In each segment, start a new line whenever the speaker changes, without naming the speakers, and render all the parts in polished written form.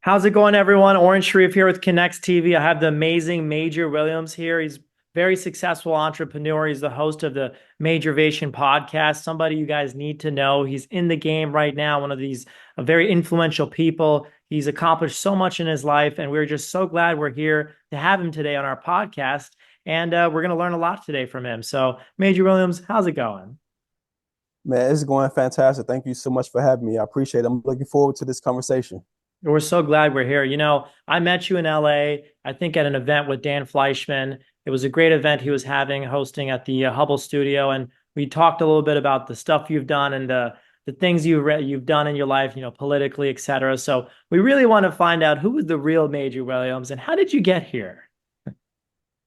How's it going, everyone? Auran Shereef here with Konnex TV. I have the amazing Major Williams here. He's a very successful entrepreneur. He's the host of the Majorvation podcast. Somebody you guys need to know. He's in the game right now, one of these very influential people. He's accomplished so much in his life, and we're just so glad we're here to have him today on our podcast. And we're going to learn a lot today from him. So, Major Williams, how's it going?
Man, it's going fantastic. Thank you so much for having me. I appreciate it. I'm looking forward to this conversation.
We're so glad we're here. I met you in LA, I think at an event with Dan Fleischman. It was a great event he was hosting at the Hubble studio. And we talked a little bit about the stuff you've done and the things you've done in your life, politically, et cetera. So we really want to find out who was the real Major Williams and how did you get here?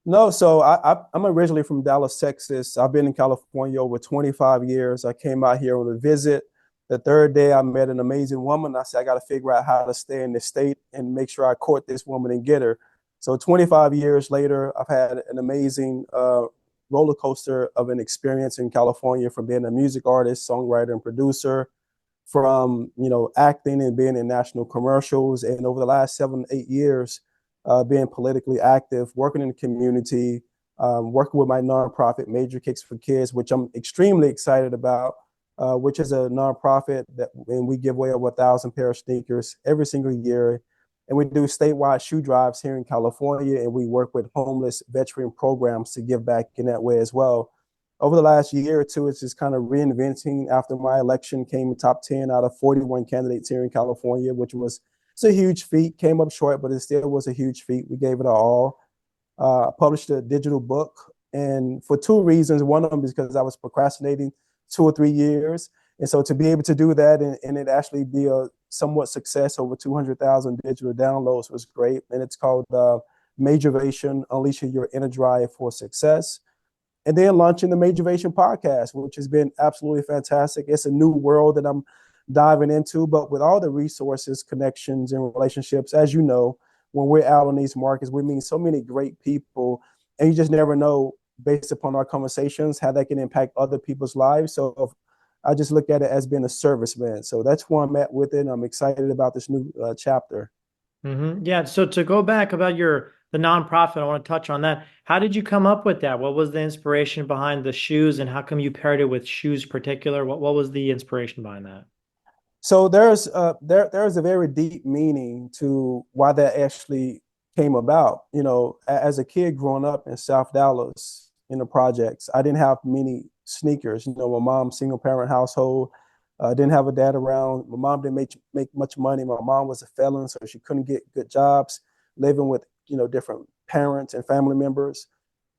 No, so I'm originally from Dallas, Texas. I've been in California over 25 years. I came out here on a visit. The third day, I met an amazing woman. I said, I got to figure out how to stay in this state and make sure I court this woman and get her. So 25 years later, I've had an amazing roller coaster of an experience in California from being a music artist, songwriter, and producer, from acting and being in national commercials, and over the last 7, 8 years, being politically active, working in the community, working with my nonprofit, Major Kicks for Kids, which I'm extremely excited about, which is a nonprofit and we give away over 1,000 pair of sneakers every single year. And we do statewide shoe drives here in California, and we work with homeless veteran programs to give back in that way as well. Over the last year or two, it's just kind of reinventing. After my election, came in top 10 out of 41 candidates here in California, which was it's a huge feat. Came up short, but it still was a huge feat. We gave it our all. I published a digital book, and for two reasons. One of them is because I was procrastinating 2 or 3 years, and so to be able to do that and it actually be a somewhat success, over 200,000 digital downloads, was great. And it's called Majorvation: Unleashing Your Inner Drive for Success. And then launching the Majorvation podcast, which has been absolutely fantastic. It's a new world that I'm diving into, but with all the resources, connections, and relationships, as you know, when we're out on these markets, we meet so many great people, and you just never know, based upon our conversations, how that can impact other people's lives. So I just look at it as being a serviceman. So that's where I'm at with it. I'm excited about this new chapter.
Yeah. So to go back about the nonprofit, I want to touch on that. How did you come up with that? What was the inspiration behind the shoes, and how come you paired it with shoes particular? What was the inspiration behind that?
So there's a very deep meaning to why that actually came about. As a kid growing up in South Dallas in the projects, I didn't have many sneakers. My mom, single parent household, didn't have a dad around. My mom didn't make much money. My mom was a felon, so she couldn't get good jobs, living with different parents and family members.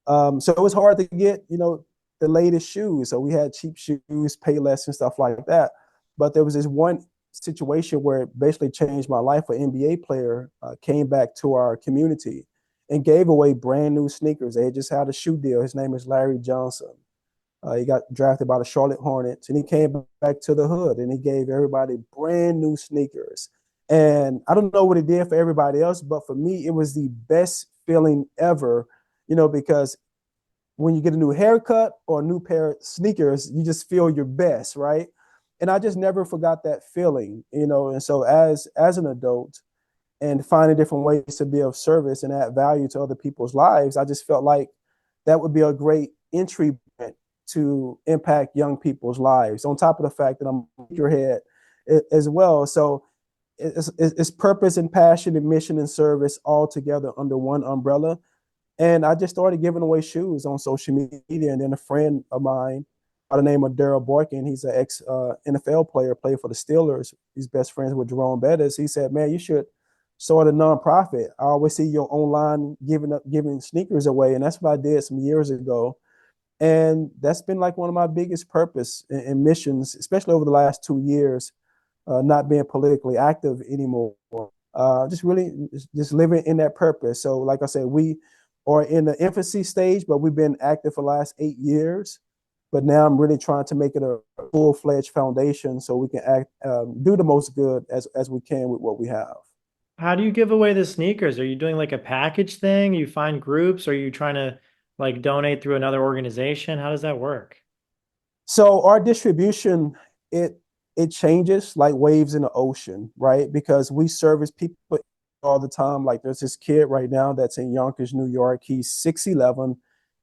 So it was hard to get the latest shoes. So we had cheap shoes, pay less, and stuff like that. But there was this one situation where it basically changed my life. An NBA player came back to our community and gave away brand new sneakers. They just had a shoe deal. His name is Larry Johnson. He got drafted by the Charlotte Hornets, and he came back to the hood and he gave everybody brand new sneakers. And I don't know what it did for everybody else, but for me, it was the best feeling ever, because when you get a new haircut or a new pair of sneakers, you just feel your best, right? And I just never forgot that feeling. And so as an adult and finding different ways to be of service and add value to other people's lives, I just felt like that would be a great entry point to impact young people's lives, on top of the fact that I'm your head as well. So it's purpose and passion and mission and service all together under one umbrella. And I just started giving away shoes on social media. And then a friend of mine by the name of Daryl Boykin, he's an ex NFL player, played for the Steelers. He's best friends with Jerome Bettis. He said, "Man, you should start a nonprofit. I always see you online giving sneakers away." And that's what I did some years ago. And that's been like one of my biggest purpose and missions, especially over the last 2 years, not being politically active anymore. Just really just living in that purpose. So like I said, we are in the infancy stage, but we've been active for the last 8 years. But now I'm really trying to make it a full-fledged foundation so we can do the most good as we can with what we have.
How do you give away the sneakers? Are you doing like a package thing? You find groups? Or are you trying to like donate through another organization? How does that work?
So our distribution, it it changes like waves in the ocean, right? Because we service people all the time. Like there's this kid right now that's in Yonkers, New York. He's 6'11".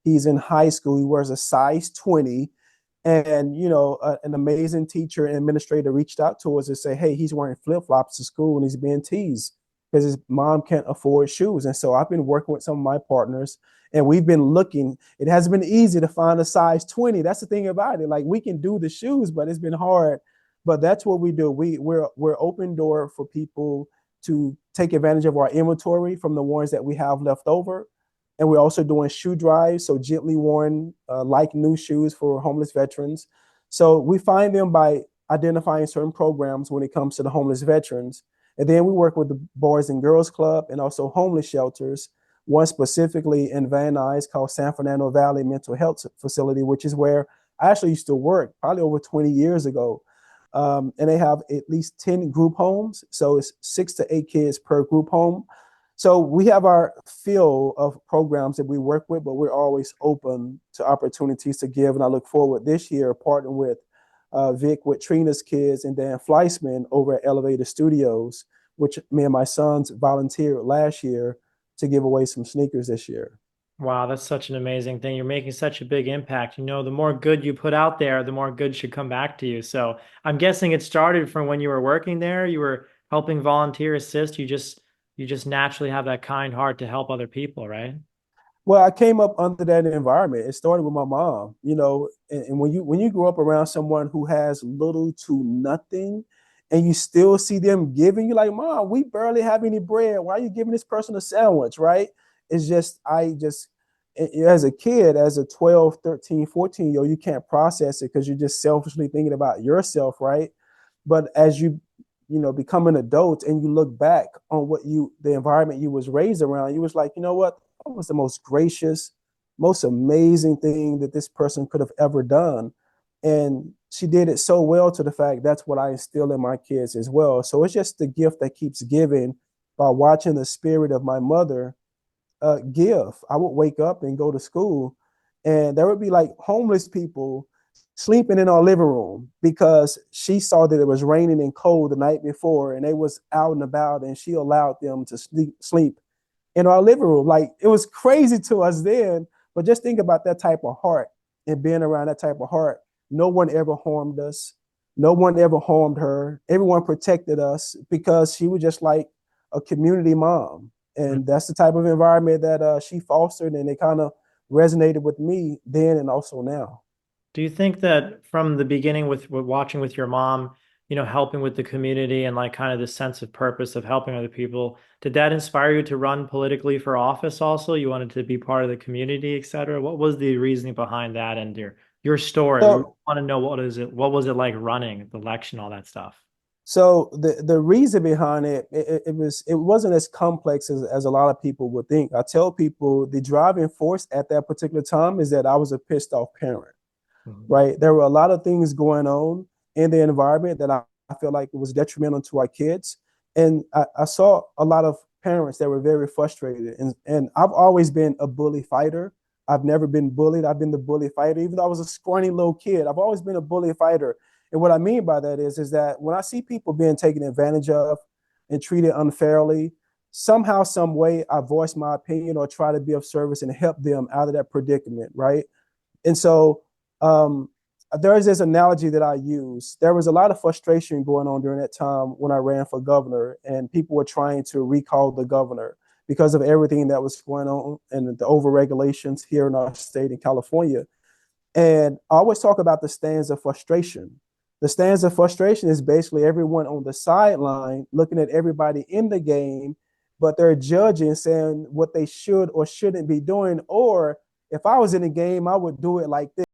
He's in high school. He wears a size 20. And, an amazing teacher and administrator reached out to us and say, hey, he's wearing flip-flops to school and he's being teased because his mom can't afford shoes. And so I've been working with some of my partners and we've been looking. It hasn't been easy to find a size 20. That's the thing about it. Like we can do the shoes, but it's been hard. But that's what we do. We're open door for people to take advantage of our inventory from the ones that we have left over. And we're also doing shoe drives, so gently worn, like new shoes for homeless veterans. So we find them by identifying certain programs when it comes to the homeless veterans. And then we work with the Boys and Girls Club and also homeless shelters, one specifically in Van Nuys called San Fernando Valley Mental Health Facility, which is where I actually used to work probably over 20 years ago. And they have at least 10 group homes. So it's 6 to 8 kids per group home. So we have our fill of programs that we work with, but we're always open to opportunities to give. And I look forward this year partnering with Vic with Trina's kids and Dan Fleissman over at Elevator Studios, which me and my sons volunteered last year to give away some sneakers this year.
Wow, that's such an amazing thing. You're making such a big impact. The more good you put out there, the more good should come back to you. So I'm guessing it started from when you were working there. You were helping volunteer assist. You just naturally have that kind heart to help other people, right?
Well, I came up under that environment. It started with my mom, and when you grow up around someone who has little to nothing, and you still see them giving, you're like, Mom, we barely have any bread. Why are you giving this person a sandwich, right? It's just, as a kid, as a 12, 13, 14-year-old, you can't process it because you're just selfishly thinking about yourself, right? But as become an adult and you look back on the environment you was raised around, you was like, you know what? That was the most gracious, most amazing thing that this person could have ever done. And she did it so well to the fact that's what I instill in my kids as well. So it's just the gift that keeps giving by watching the spirit of my mother give. I would wake up and go to school, and there would be like homeless people sleeping in our living room because she saw that it was raining and cold the night before, and they was out and about, and she allowed them to sleep in our living room. Like it was crazy to us then, but just think about that type of heart and being around that type of heart. No one ever harmed us. No one ever harmed her. Everyone protected us because she was just like a community mom. And that's the type of environment that she fostered, and it kind of resonated with me then and also now.
Do you think that from the beginning with watching with your mom, helping with the community and like kind of the sense of purpose of helping other people, did that inspire you to run politically for office also? You wanted to be part of the community, et cetera? What was the reasoning behind that and your story? We
So
want to know what was it like running the election, all that stuff.
So the reason behind it wasn't as complex as a lot of people would think. I tell people the driving force at that particular time is that I was a pissed off parent,
Mhm.
right? There were a lot of things going on in the environment that I feel like it was detrimental to our kids. And I saw a lot of parents that were very frustrated. And I've always been a bully fighter. I've never been bullied. I've been the bully fighter. Even though I was a scrawny little kid, I've always been a bully fighter. And what I mean by that is that when I see people being taken advantage of and treated unfairly, somehow, some way, I voice my opinion or try to be of service and help them out of that predicament, right? And so um, there is this analogy that I use. There was a lot of frustration going on during that time when I ran for governor, and people were trying to recall the governor because of everything that was going on and the over regulations here in our state in California. And I always talk about the stands of frustration. The stands of frustration is basically everyone on the sideline looking at everybody in the game, but they're judging, saying what they should or shouldn't be doing. Or if I was in the game, I would do it like this.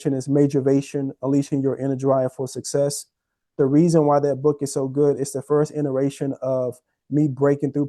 is Majorvation, Unleashing Your Inner Drive for Success. The reason why that book is so good is the first iteration of me breaking through